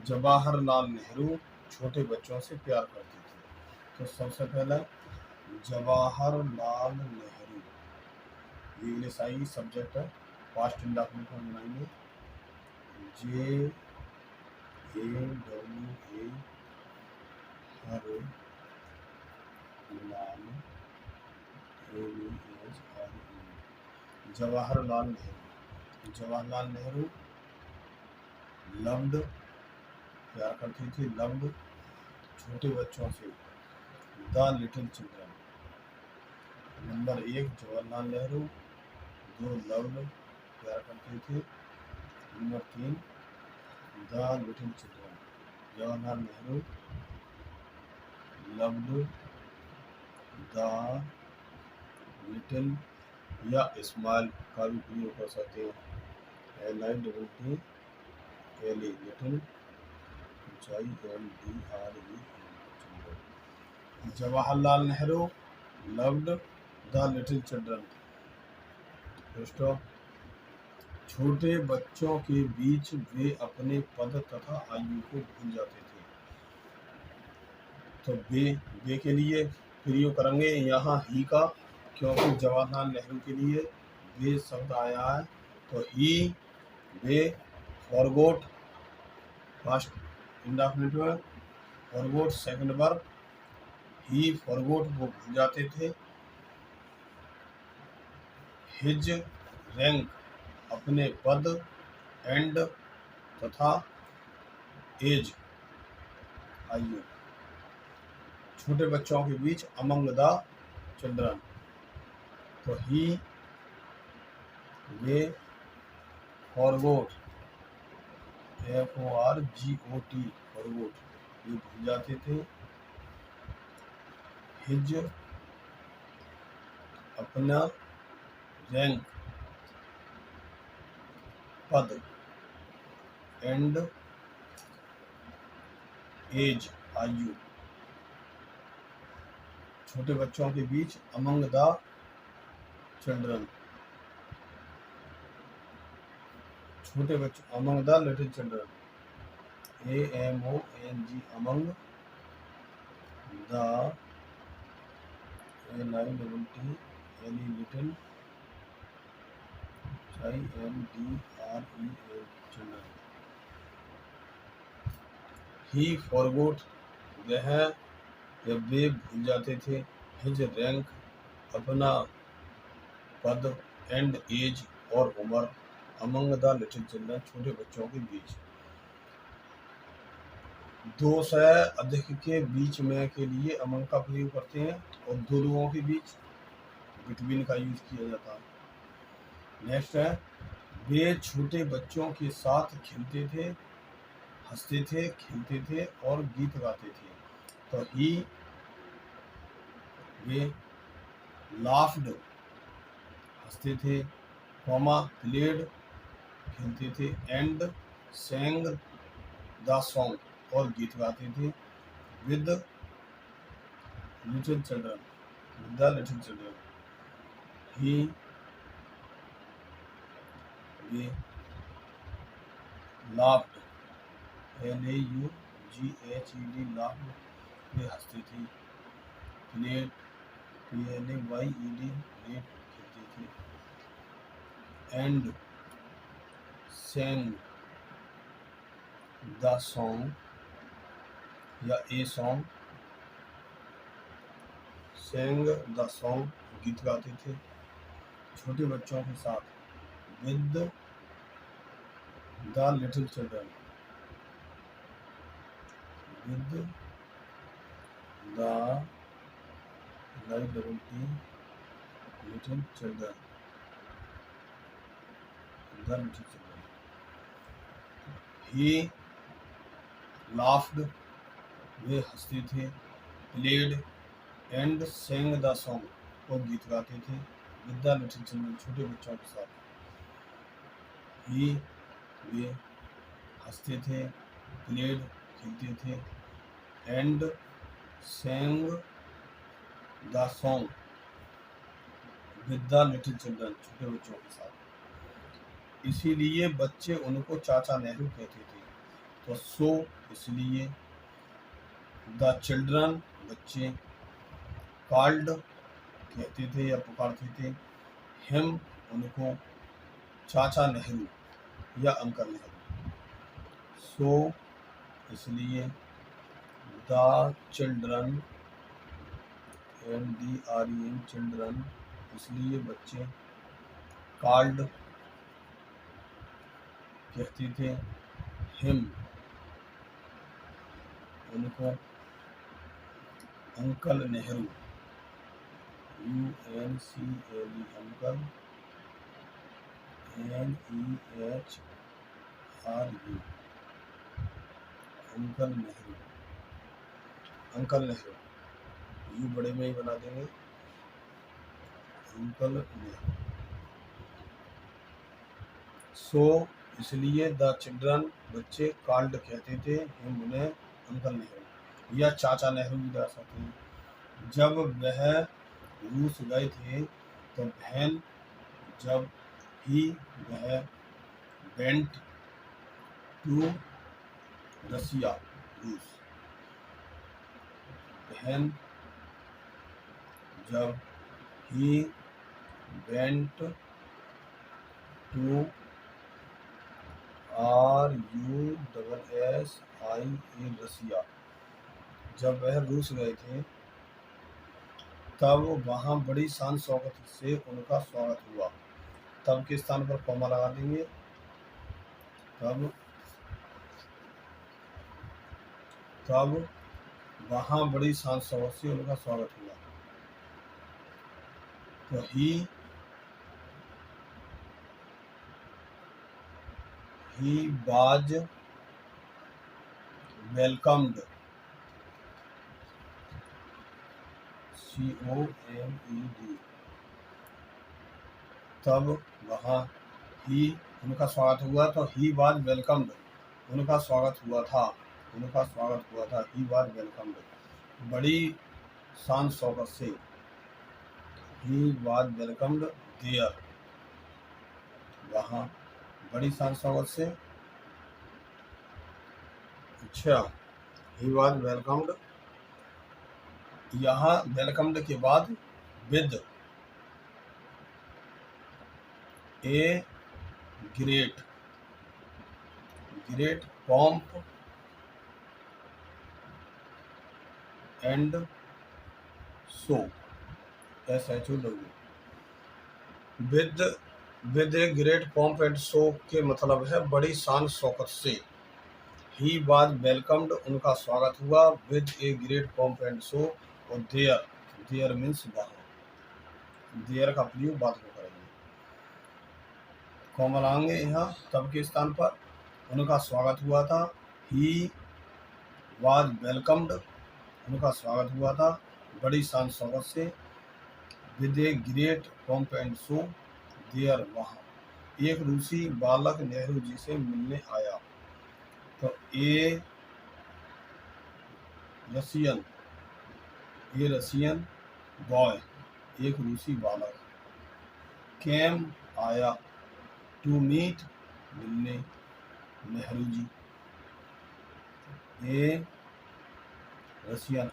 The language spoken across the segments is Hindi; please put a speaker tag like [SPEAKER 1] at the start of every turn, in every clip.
[SPEAKER 1] जवाहरलाल नेहरू छोटे बच्चों से प्यार करते थे। तो सबसे पहला जवाहरलाल नेहरू, ये इंग्लिश आई सब्जेक्ट है, पास्ट इंडेफिनिट में बनाएंगे JAWA हर लाल जवाहरलाल नेहरू। जवाहरलाल नेहरू लव्ड, प्यार करती थी, लव्ड छोटे बच्चों से, the little children. Number 1 Jawaharlal Nehru, 2 loved, प्यार करते थे, number 3 the little children. Jawaharlal Nehru loved the little या स्मॉल का भी प्रयोग कर सकते हैं, LITTLE little CHILDREN। Jawaharlal Nehru loved the little children. छोटे बच्चों के बीच वे अपने पद तथा आयु को भूल जाते थे। तो वे के लिए प्रयोग करेंगे यहाँ ही का, क्योंकि जवाहरलाल नेहरू के लिए वे शब्द आया है। तो ही, वे, फॉरगोट पास्ट इंडेफिनिट में, फॉरगोट सेकंड वर्ब, ही फॉरगोट वो भूल जाते थे, हिज रैंक अपने पद, एंड तथा एज आयु छोटे बच्चों के बीच, अमंग द चिल्ड्रन। तो ही, वे, फॉरगोट FORGOT फॉरगोट ये भूल जाते थे, हिज अपना रैंक पद, एंड एज आयु छोटे बच्चों के बीच, अमंग द चिल्ड्रन छोटे बच्चों, among the little children, AMONG among the LITTLE little CHILDREN children. He forgot वह या वे भूल जाते थे, हिज रैंक अपना पद, एंड एज और उम्र, अमंग द लिटिल चिल्ड्रन छोटे बच्चों के बीच। 2 से अधिक के बीच में के लिए अमंग का प्रयोग करते हैं, और 2 लोगों के बीच बिटवीन का यूज किया जाता है। नेक्स्ट है, वे छोटे बच्चों के साथ खेलते थे, हंसते थे, खेलते थे और गीत गाते थे। तो ही, वे, लाफ्ड हंसते थे, कॉमा प्लेड खेलते थे, एंड सेंग द सॉन्ग और गीत गाते थे, with little children the little children. He, वे, लाफ्ड LAUGHED लाफ्ड वे हंसते थे, प्लेड PLAYED प्लेड खेलते थे, एंड sang द सॉन्ग या a song, sang the song गीत गाते थे छोटे बच्चों के साथ, with the little children with the little children the little children. He laughed वे हंसते थे, played and sang the song और गीत गाते थे, विद द लिटिल चिल्ड्रन छोटे बच्चों के साथ। ही, वे हंसते थे, प्लेड खेलते थे, and sang the song with the little children छोटे बच्चों के साथ। इसीलिए बच्चे उनको चाचा नेहरू कहते थे। तो सो इसलिए, द चिल्ड्रन बच्चे, कॉल्ड कहते थे या पुकारते थे, हिम उनको, चाचा नेहरू या अंकल नेहरू। सो इसलिए, द चिल्ड्रन, CHILDREN चिल्ड्रन इसलिए बच्चे, कॉल्ड कहते थे, हिम उनको, uncle Nehru UNCLE uncle, NEHRU uncle Nehru, uncle Nehru you बड़े में ही बना देंगे, अंकल नेहरू। सो इसलिए, द चिल्ड्रन बच्चे, कॉल्ड कहते थे, हिम उन्हें, अंकल नेहरू या चाचा नेहरू भी जा सकते हैं। जब वह रूस गए थे तो बहन, जब ही वह, वेंट टू रसिया रूस, बहन जब ही वेंट टू RUSSIA रसिया, जब वह रूस गए थे तब वहाँ बड़ी शान शौकत से उनका स्वागत हुआ। तब के स्थान पर कॉमा लगा देंगे, तब वहाँ बड़ी शान शौकत से उनका स्वागत हुआ। तो ही वाज वेलकम्ड, COMED, तब वहाँ ही उनका स्वागत हुआ। तो ही वाज वेलकम्ड उनका स्वागत हुआ था, उनका स्वागत हुआ था, ही वाज वेलकम्ड बड़ी शान शौकत से, ही वाज वेलकम्ड देयर वहाँ बड़ी शान शौकत से। अच्छा, ही वाज वेलकम्ड, यहाँ वेलकम्ड के बाद with a great pomp and show, SHOW, with a great pomp and show के मतलब है बड़ी शान शौकत से। ही वाज वेलकम्ड उनका स्वागत हुआ, with a great pomp and show, और देयर मीन्स वहाँ, देयर का प्रयोग बात को करेंगे। कॉमा लगाएंगे यहाँ तब के स्थान पर, उनका स्वागत हुआ था, ही वाज वेलकम्ड उनका स्वागत हुआ था बड़ी शान शौकत से, with a great pomp and show, there वहाँ एक रूसी बालक नेहरू जी से मिलने आया। तो ए रसियन बॉय एक रूसी बालक, केम आया, टू मीट मिलने Nehru ji, a Russian,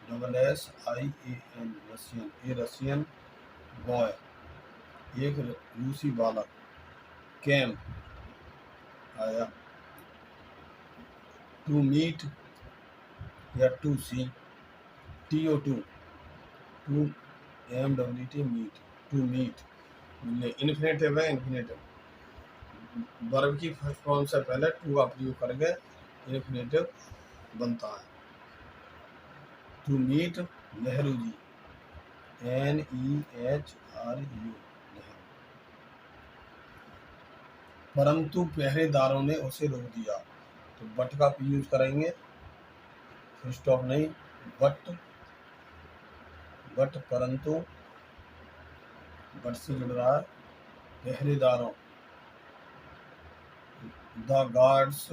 [SPEAKER 1] RUSSIAN Russian, a Russian boy एक रूसी बालक, केम आया, टू मीट या to see, TO2 to MWT meet, to meet मिलने, इन्फिनेटिव है, इन्फिनेटिव वर्ब की फर्स्ट फॉर्म से पहले टू का प्रयोग करके इन्फिनेटिव बनता है। To meet Nehru ji, NEHRU, परंतु पहरेदारों ने उसे रोक दिया। तो बट का यूज करेंगे, फुल स्टॉप नहीं, बट परंतु बट से जुड़ रहा है, पहरेदारों, the guards,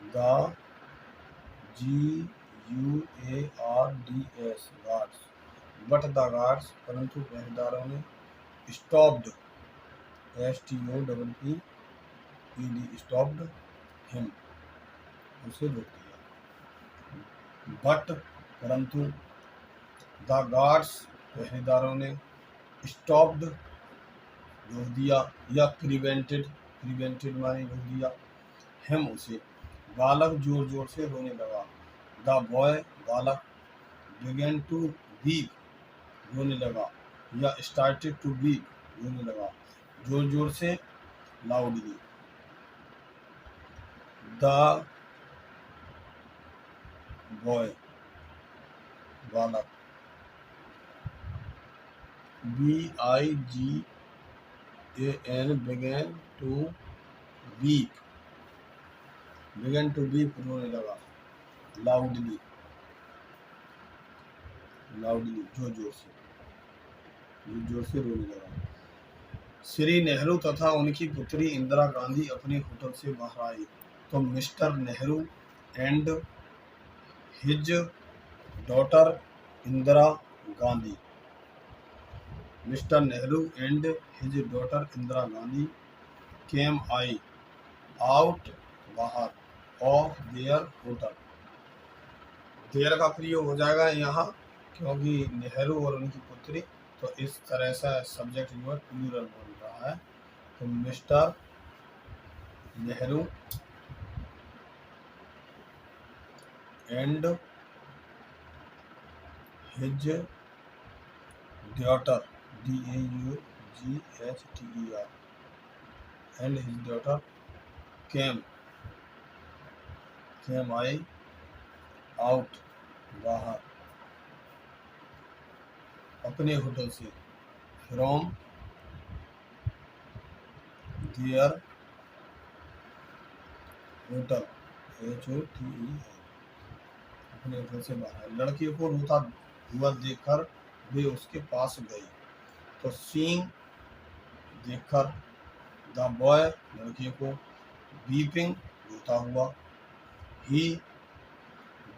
[SPEAKER 1] the GUARDS guards, but the guards परंतु पहरेदारों ने, stopped, STOPPED, stopped him, उसे रोक दिया। बट परंतु द गार्ड्स, पहरेदारों ने स्टॉप्ड, रोक दिया, या प्रिवेंटेड माने रोक दिया, हिम उसे, बालक जोर जोर से रोने लगा। द बॉय, बालक, बिगेन टू वीप, रोने लगा, या स्टार्टेड टू वीप, रोने लगा, जोर जोर से, लाउडली। द बॉय, बालक, BIGAN, began to weep, रोने लगा, लाउडली, जोर जोर से रोने लगा। श्री नेहरू तथा उनकी पुत्री इंदिरा गांधी अपने होटल से बाहर आई तो mister Nehru and his daughter Indira Gandhi, mister Nehru and his daughter Indira Gandhi came I out, बाहर, ऑफ देयर होटल। देयर का प्रयोग हो जाएगा यहाँ, क्योंकि नेहरू और उनकी पुत्री, तो इस तरह से सब्जेक्ट जो है प्लूरल बन रहा है। तो mister Nehru and his daughter, DAUGHTER, and his daughter came I out, बाहर, अपने होटल से, फ्रॉम देयर होटल, HOTE, अपने होटल से बाहर। लड़की को रोता हुआ देखकर वे उसके पास गई तो सीइंग, देखकर, द बॉय, लड़की को, वीपिंग, रोता हुआ, ही,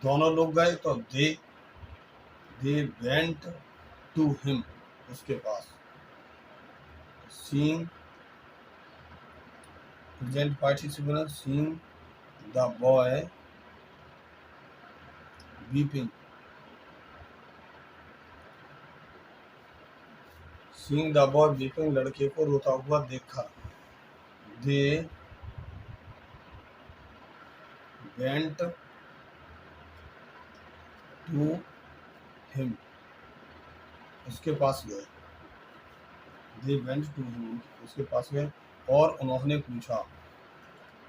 [SPEAKER 1] दोनों लोग गए तो दे वेंट टू हिम, उसके पास। Seeing, present participle, seeing the boy weeping, seeing the boy weeping, लड़के को रोता हुआ देखा, दे वेंट टू हिम, उसके पास गए, दे वेंट टू हिम, उसके पास गए, और उन्होंने पूछा,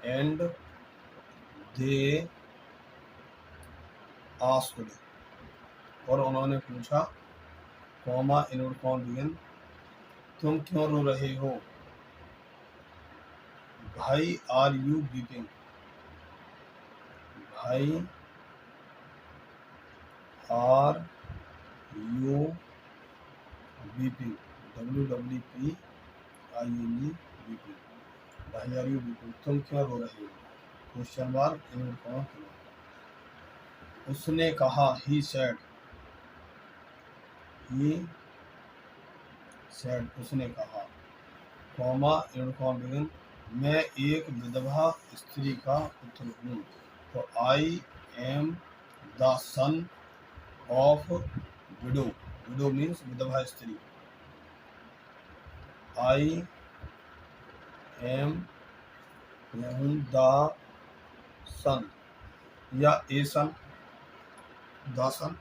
[SPEAKER 1] एंड दे आस्क्ड, और उन्होंने पूछा, कॉमा इनवर्ड कॉमा बिगिन, तुम क्यों रो रहे हो, भाई, आर यू वीपिंग, भाई, are you weeping, WWPING, weeping, भाई आर यू वीपिंग, तुम क्यों रो रहे हो, क्वेश्चन मार्क, इनवर्ड कॉमा, उसने कहा, ही सेड, उसने कहा, कॉमा इनवर्ड कॉमा बिगिन, मैं एक विधवा स्त्री का पुत्र हूँ, तो आई am the son of window, window means विधवा स्त्री, आई एम द सन, या ए सन, द सन,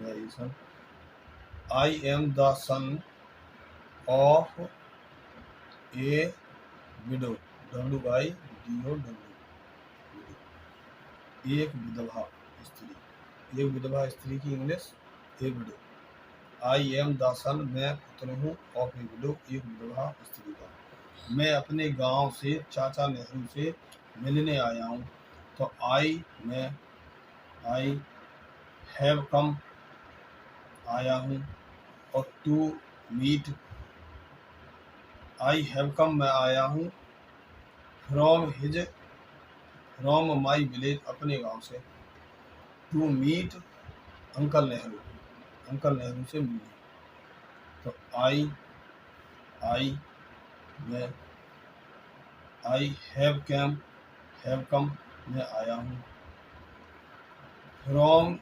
[SPEAKER 1] या a son, I am the son of a widow, WIDOW, एक विधवा स्त्री, एक विधवा स्त्री की English, a widow. I am the son, मैं पुत्र हूँ, ऑफ ए विडो, एक विधवा स्त्री का। मैं अपने गांव से चाचा नेहरू से मिलने आया हूँ, तो आई हैव कम, आया हूँ, और to meet, I have come, मैं आया हूँ, फ्रॉम माई विलेज, अपने गांव से, टू मीट अंकल नेहरू से मिलने, तो आई आई मैं, आई हैव कम मैं आया हूँ। फ्रॉम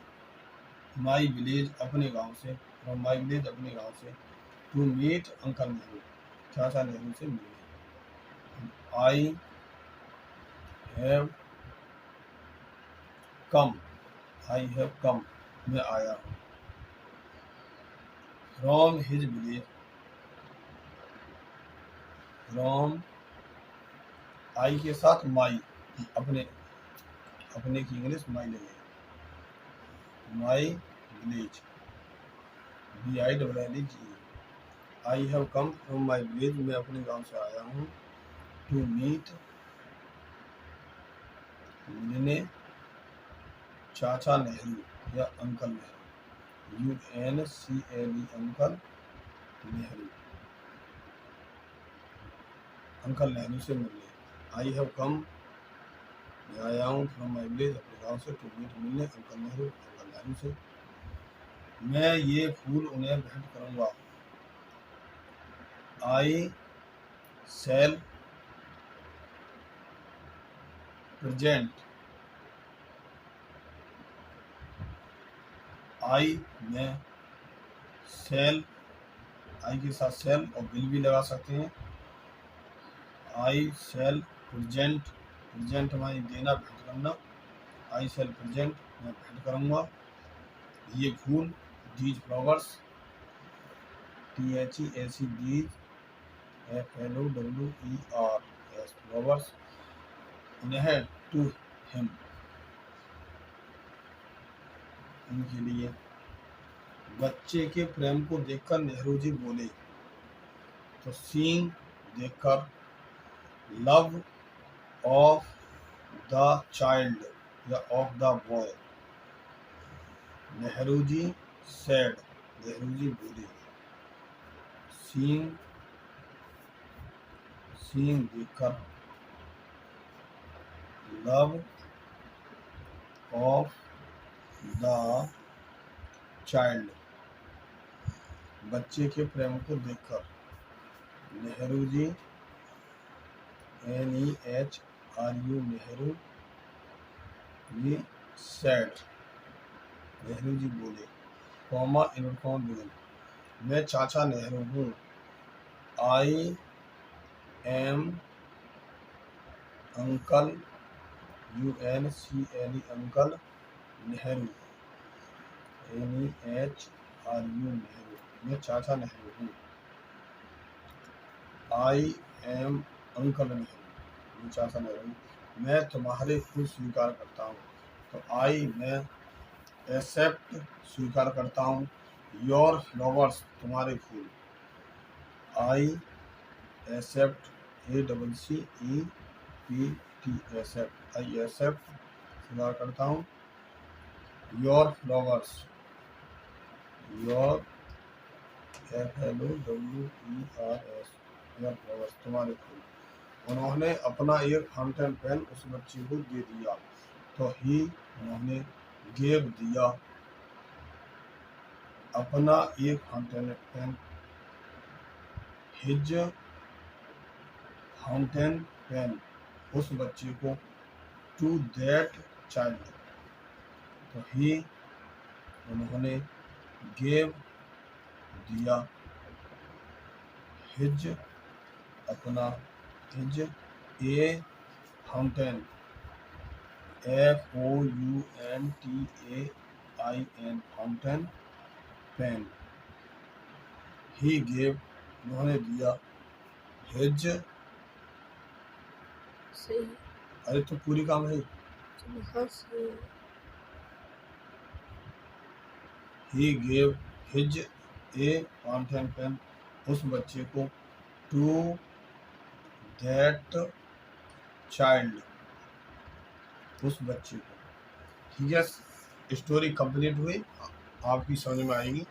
[SPEAKER 1] माई विलेज अपने गांव से, फ्रॉम माई विलेज अपने गांव से, टू मीट अंकल नेहरू चाचा नेहरू से मिलने। आई have come, I have come मैं आया हूँ। From his village, from I के साथ माई, अपने अपने की इंग्लिश माई लगेगी। My village, VILLAGE। I have come from my village मैं अपने गांव से आया हूँ। टू मीट मिलने चाचा नेहरू या uncle Nehru, UNCLE uncle Nehru, uncle Nehru से मिलने। आई हैव कम मैं आया हूँ फ्रॉम माई विलेज अपने गांव से, टू मीट मिलने अंकल नेहरू से। मैं ये फूल उन्हें भेंट करूंगा। आई शैल प्रेजेंट, आई मैं, शैल आई के साथ शैल और विल भी लगा सकते हैं। आई शैल प्रेजेंट, प्रेजेंट मानी देना, भेंट करना। आई शैल प्रेजेंट मैं भेंट करूंगा ये फूल, these flowers, THEAC these, FLOWERS flowers, उन्हें, टू हिम उनके लिए। बच्चे के प्रेम को देखकर नेहरू जी बोले, तो सीइंग देखकर, लव ऑफ द चाइल्ड या of the boy, Nehru ji said, Nehru ji बोले। सीइंग, सीइंग देखकर, लव ऑफ द चाइल्ड बच्चे के प्रेम को देखकर, नेहरू जी NEHRU नेहरू जी सेड, नेहरू जी बोले। कॉमा इनवर्ट बिगिन, मैं चाचा नेहरू हूँ। I am uncle, UNCLE uncle Nehru, NEHRU Nehru, मैं चाचा नेहरू हूँ। आई एम अंकल नेहरू, मैं चाचा नेहरू। मैं तुम्हारे फूल स्वीकार करता हूँ, तो आई मैं एक्सेप्ट स्वीकार करता हूँ, योर फ्लावर्स तुम्हारे फूल। I accept, ACCEPT accept, I accept स्वीकार करता हूँ, your flowers, your FLOWERS your flowers तुम्हारे फूल। उन्होंने अपना एक फाउंटेन पेन उस बच्चे को दे दिया, तो ही उन्होंने गेव दिया अपना एक fountain pen, his fountain pen उस बच्चे को, टू दैट चाइल्ड, तो ही उन्होंने गेव दिया, हिज अपना, his a fountain, FOUNTAIN fountain pen, he gave उन्होंने दिया, हिज,
[SPEAKER 2] सही
[SPEAKER 1] अरे तो पूरी काम है।
[SPEAKER 2] हाँ सही है।
[SPEAKER 1] He gave his a fountain pen उस बच्चे को, टू दैट चाइल्ड उस बच्चे को। ठीक है, स्टोरी कंप्लीट हुई, आपकी समझ में आएगी।